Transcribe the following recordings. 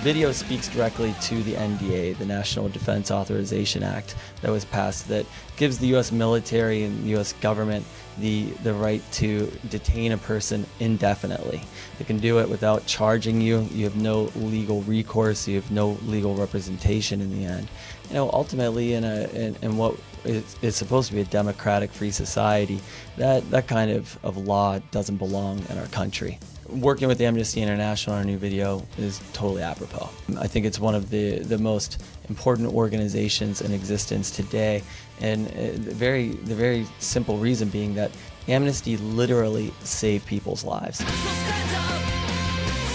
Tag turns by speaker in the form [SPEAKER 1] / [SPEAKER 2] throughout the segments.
[SPEAKER 1] video speaks directly to the NDA, the National Defense Authorization Act, that was passed, that gives the U.S. military and the U.S. government the right to detain a person indefinitely. They can do it without charging you. You have no legal recourse. You have no legal representation in the end. You know, ultimately, in what is supposed to be a democratic, free society, that kind of law doesn't belong in our country. Working with the Amnesty International on a new video is totally apropos. I think it's one of the most important organizations in existence today, and the very simple reason being that Amnesty literally saved people's lives.
[SPEAKER 2] So stand up,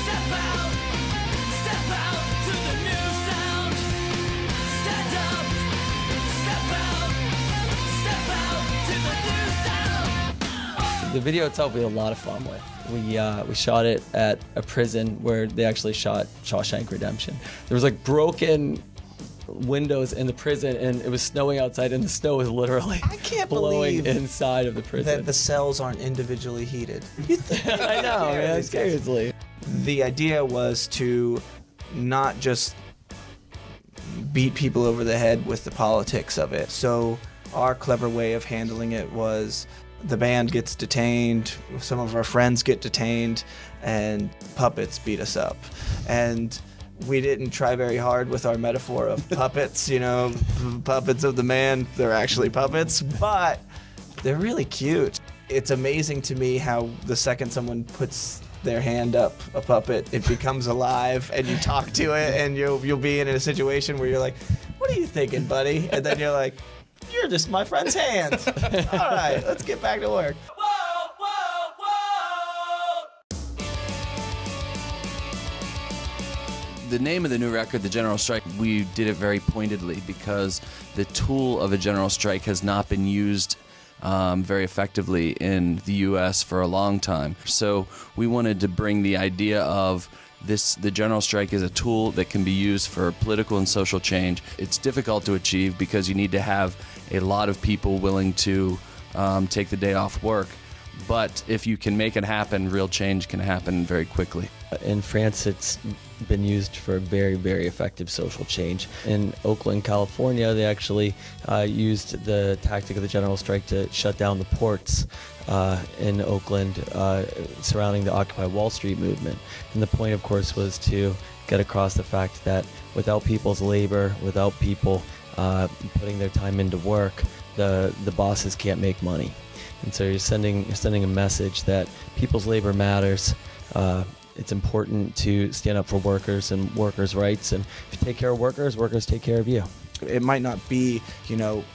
[SPEAKER 2] step out to the new sound. Stand up, step out to the new sound.
[SPEAKER 1] The video itself we had a lot of fun with. We shot it at a prison where they actually shot Shawshank Redemption. There was like broken windows in the prison, and it was snowing outside, and the snow was literally blowing inside of the prison.
[SPEAKER 3] That the cells aren't individually heated.
[SPEAKER 1] I know, man, seriously.
[SPEAKER 3] The idea was to not just beat people over the head with the politics of it. So our clever way of handling it was the band gets detained, some of our friends get detained, and puppets beat us up. And we didn't try very hard with our metaphor of puppets, you know, puppets of the man. They're actually puppets, but they're really cute. It's amazing to me how the second someone puts their hand up a puppet, it becomes alive, and you talk to it, and you'll be in a situation where you're like, "What are you thinking, buddy?" And then you're like, "You're just my friend's hand." All right, let's get back to work.
[SPEAKER 4] The name of the new record, The General Strike, we did it very pointedly because the tool of a general strike has not been used very effectively in the U.S. for a long time. So we wanted to bring the idea of the general strike is a tool that can be used for political and social change. It's difficult to achieve because you need to have a lot of people willing to take the day off work. But if you can make it happen, real change can happen very quickly.
[SPEAKER 1] In France, it's been used for very, very effective social change. In Oakland, California, they actually used the tactic of the general strike to shut down the ports in Oakland surrounding the Occupy Wall Street movement. And the point, of course, was to get across the fact that without people's labor, without people putting their time into work, the bosses can't make money. And so you're sending a message that people's labor matters. It's important to stand up for workers and workers' rights, and if you take care of workers, workers take care of you.
[SPEAKER 3] It might not be, you know,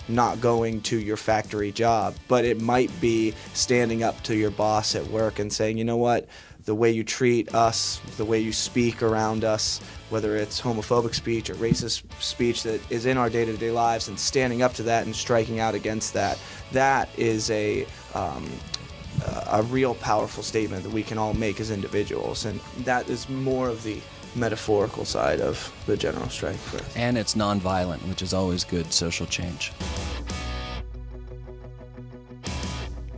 [SPEAKER 3] not going to your factory job, but it might be standing up to your boss at work and saying, you know what, the way you treat us, the way you speak around us, whether it's homophobic speech or racist speech that is in our day-to-day lives, and standing up to that and striking out against that, that is a real powerful statement that we can all make as individuals, and that is more of the metaphorical side of the general strike for us.
[SPEAKER 4] And it's nonviolent, which is always good social change.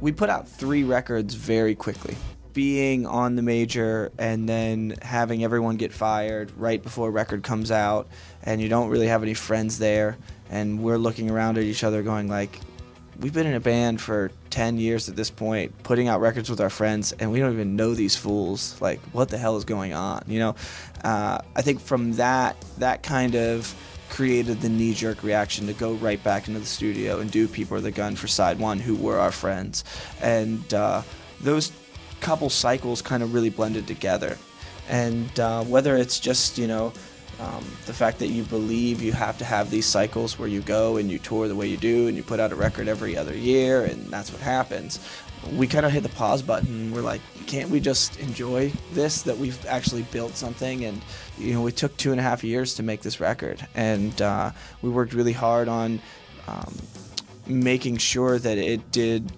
[SPEAKER 3] We put out 3 records very quickly. Being on the major and then having everyone get fired right before a record comes out, and you don't really have any friends there, and we're looking around at each other going like, we've been in a band for 10 years at this point, putting out records with our friends, and we don't even know these fools. Like, what the hell is going on? You know, I think from that kind of created the knee-jerk reaction to go right back into the studio and do People Are the Gun for side 1, who were our friends. And those couple cycles kind of really blended together. And whether it's just, you know, the fact that you believe you have to have these cycles where you go and you tour the way you do and you put out a record every other year and that's what happens. We kind of hit the pause button. We're like, can't we just enjoy this, that we've actually built something? And, you know, we took 2.5 years to make this record, and we worked really hard on making sure that it did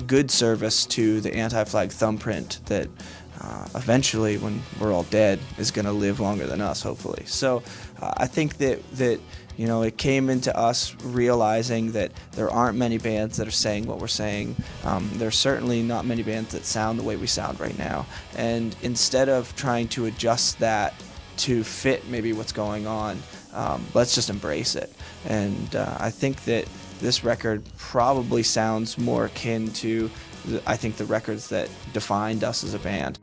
[SPEAKER 3] good service to the anti-flag thumbprint that eventually, when we're all dead, is going to live longer than us, hopefully. So I think that you know, it came into us realizing that there aren't many bands that are saying what we're saying. There's certainly not many bands that sound the way we sound right now. And instead of trying to adjust that to fit maybe what's going on, let's just embrace it. And I think that this record probably sounds more akin to, I think, the records that defined us as a band.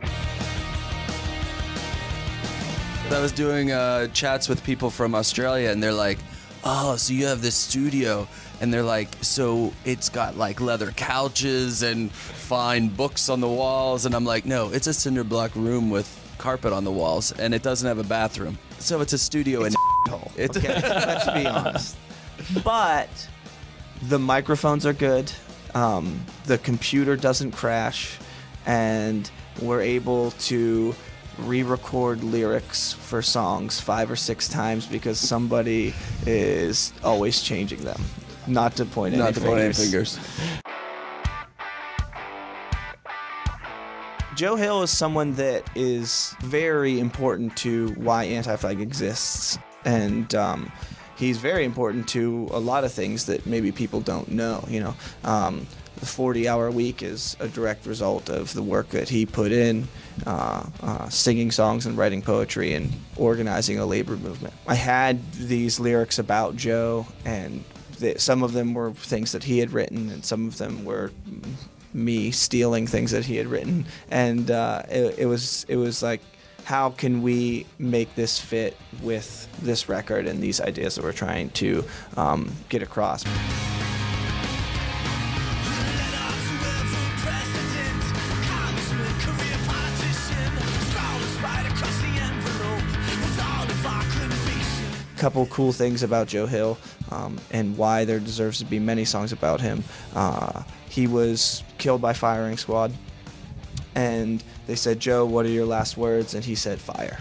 [SPEAKER 4] I was doing chats with people from Australia, and they're like, oh, so you have this studio, and they're like, so it's got like leather couches and fine books on the walls, and I'm like, no, it's a cinder block room with carpet on the walls, and it doesn't have a bathroom. So it's a studio in
[SPEAKER 3] hole. Okay, let's be honest. But the microphones are good, the computer doesn't crash, and we're able to re-record lyrics for songs 5 or 6 times because somebody is always changing them. Not to point any fingers. Joe Hill is someone that is very important to why Anti-Flag exists, and he's very important to a lot of things that maybe people don't know. You know, the 40-hour week is a direct result of the work that he put in, singing songs and writing poetry and organizing a labor movement. I had these lyrics about Joe, and some of them were things that he had written, and some of them were me stealing things that he had written. And it was like, how can we make this fit with this record and these ideas that we're trying to get across? Couple cool things about Joe Hill, and why there deserves to be many songs about him. He was killed by firing squad, and they said, Joe, what are your last words? And he said, fire.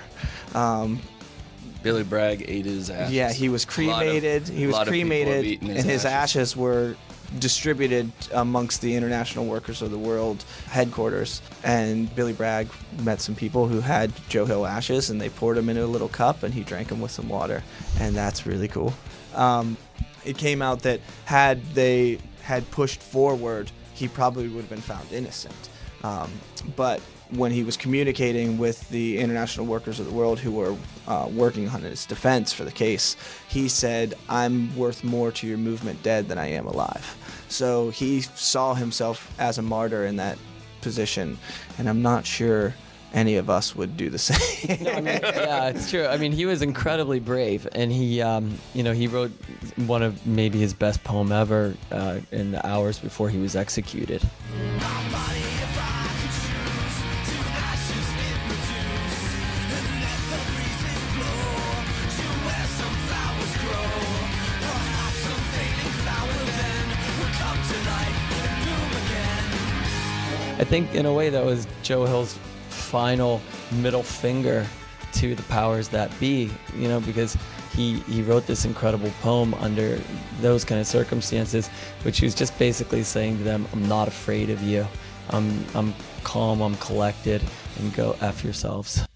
[SPEAKER 4] Billy Bragg ate his ashes.
[SPEAKER 3] Yeah, he was cremated. And his ashes were distributed amongst the International Workers of the World headquarters. And Billy Bragg met some people who had Joe Hill ashes, and they poured them into a little cup, and he drank them with some water. And that's really cool. It came out that had they had pushed forward, he probably would have been found innocent. But when he was communicating with the International Workers of the World who were working on his defense for the case, he said, I'm worth more to your movement dead than I am alive. So he saw himself as a martyr in that position, and I'm not sure any of us would do the same.
[SPEAKER 1] No, I mean, yeah, it's true. I mean, he was incredibly brave, and he, you know, he wrote one of maybe his best poem ever in the hours before he was executed. I think in a way that was Joe Hill's final middle finger to the powers that be, you know, because he wrote this incredible poem under those kind of circumstances, which he was just basically saying to them, I'm not afraid of you. I'm calm, I'm collected, and go F yourselves.